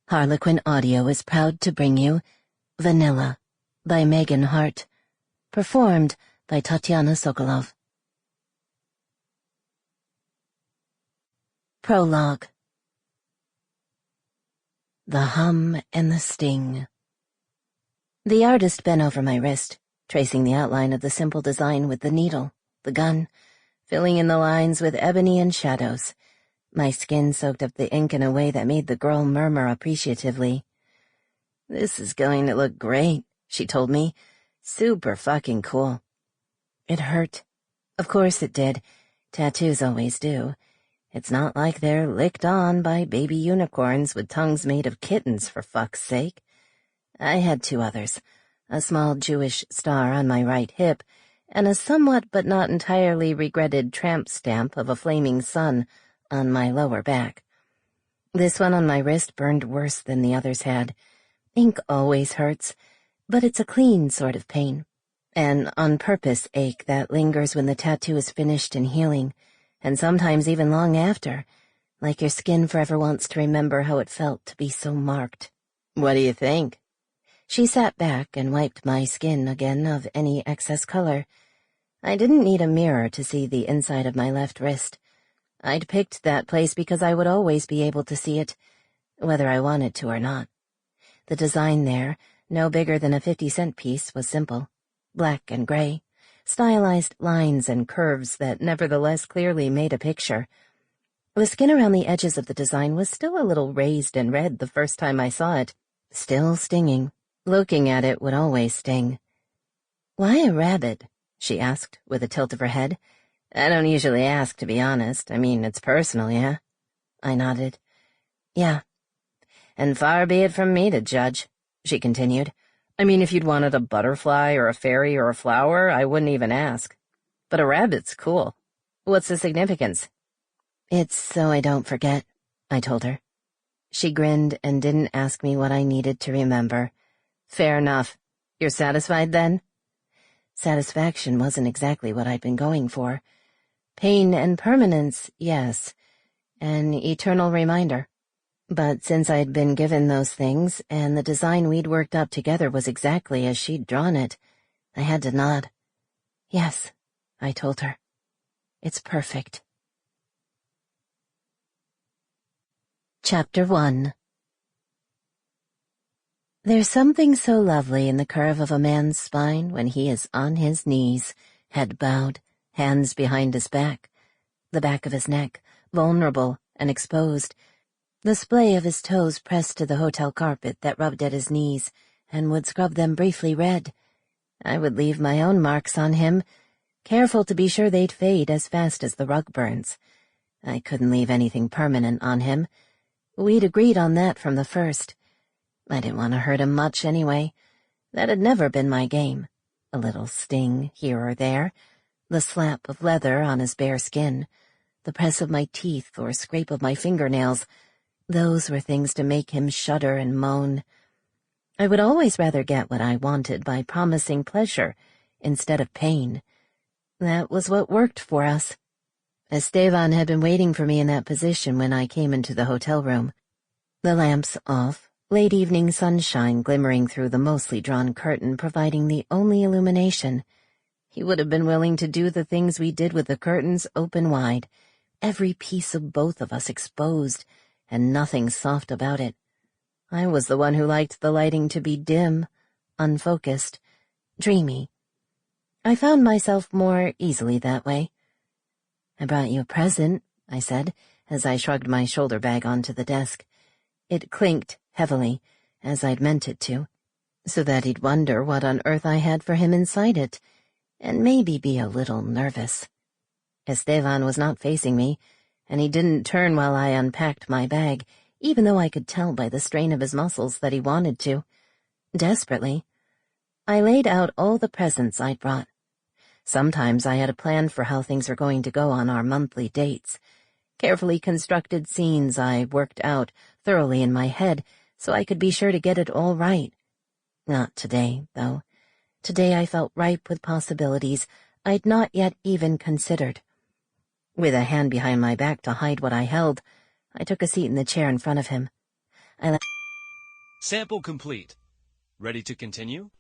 Harlequin Audio is proud to bring you Vanilla by Hart, performed by Tatiana Sokolov. Prologue. The hum and the sting. The artist bent over my wrist, tracing the outline of the simple design with the needle, the gun, filling in the lines with ebony and shadows. My skin soaked up the ink in a way that made the girl murmur appreciatively. "This is going to look great," she told me. "Super fucking cool." It hurt. Of course it did. Tattoos always do. It's not like they're licked on by baby unicorns with tongues made of kittens, for fuck's sake. I had two others, a small Jewish star on my right hip, and a somewhat but not entirely regretted tramp stamp of a flaming sun on my lower back. This one on my wrist burned worse than the others had. Ink always hurts, but it's a clean sort of pain, an on-purpose ache that lingers when the tattoo is finished and healing, and sometimes even long after, like your skin forever wants to remember how it felt to be so marked. "What do you think?" She sat back and wiped my skin again of any excess color. I didn't need a mirror to see the inside of my left wrist. I'd picked that place because I would always be able to see it, whether I wanted to or not. The design there, no bigger than a 50-cent piece, was simple. Black and gray, stylized lines and curves that nevertheless clearly made a picture. The skin around the edges of the design was still a little raised and red the first time I saw it, still stinging. Looking at it would always sting. "Why a rabbit?" she asked, with a tilt of her head. "I don't usually ask, to be honest. I mean, it's personal, yeah?" I nodded. "Yeah." "And far be it from me to judge," she continued. "I mean, if you'd wanted a butterfly or a fairy or a flower, I wouldn't even ask. But a rabbit's cool. What's the significance?" "It's so I don't forget," I told her. She grinned and didn't ask me what I needed to remember. "Fair enough. You're satisfied, then?" Satisfaction wasn't exactly what I'd been going for. Pain and permanence, yes. An eternal reminder. But since I'd been given those things, and the design we'd worked up together was exactly as she'd drawn it, I had to nod. "Yes," I told her. "It's perfect." Chapter 1. There's something so lovely in the curve of a man's spine when he is on his knees, head bowed, hands behind his back, the back of his neck, vulnerable and exposed, the splay of his toes pressed to the hotel carpet that rubbed at his knees and would scrub them briefly red. I would leave my own marks on him, careful to be sure they'd fade as fast as the rug burns. I couldn't leave anything permanent on him. We'd agreed on that from the first. I didn't want to hurt him much anyway. That had never been my game. A little sting here or there, the slap of leather on his bare skin, the press of my teeth or scrape of my fingernails, those were things to make him shudder and moan. I would always rather get what I wanted by promising pleasure instead of pain. That was what worked for us. Esteban had been waiting for me in that position when I came into the hotel room. The lamps off, late evening sunshine glimmering through the mostly drawn curtain providing the only illumination. He would have been willing to do the things we did with the curtains open wide, every piece of both of us exposed, and nothing soft about it. I was the one who liked the lighting to be dim, unfocused, dreamy. I found myself more easily that way. "I brought you a present," I said, as I shrugged my shoulder bag onto the desk. It clinked heavily, as I'd meant it to, so that he'd wonder what on earth I had for him inside it, and maybe be a little nervous. Esteban was not facing me, and he didn't turn while I unpacked my bag, even though I could tell by the strain of his muscles that he wanted to. Desperately. I laid out all the presents I'd brought. Sometimes I had a plan for how things were going to go on our monthly dates. Carefully constructed scenes I worked out thoroughly in my head so I could be sure to get it all right. Not today, though. Today I felt ripe with possibilities I'd not yet even considered. With a hand behind my back to hide what I held, I took a seat in the chair in front of him. Sample complete. Ready to continue?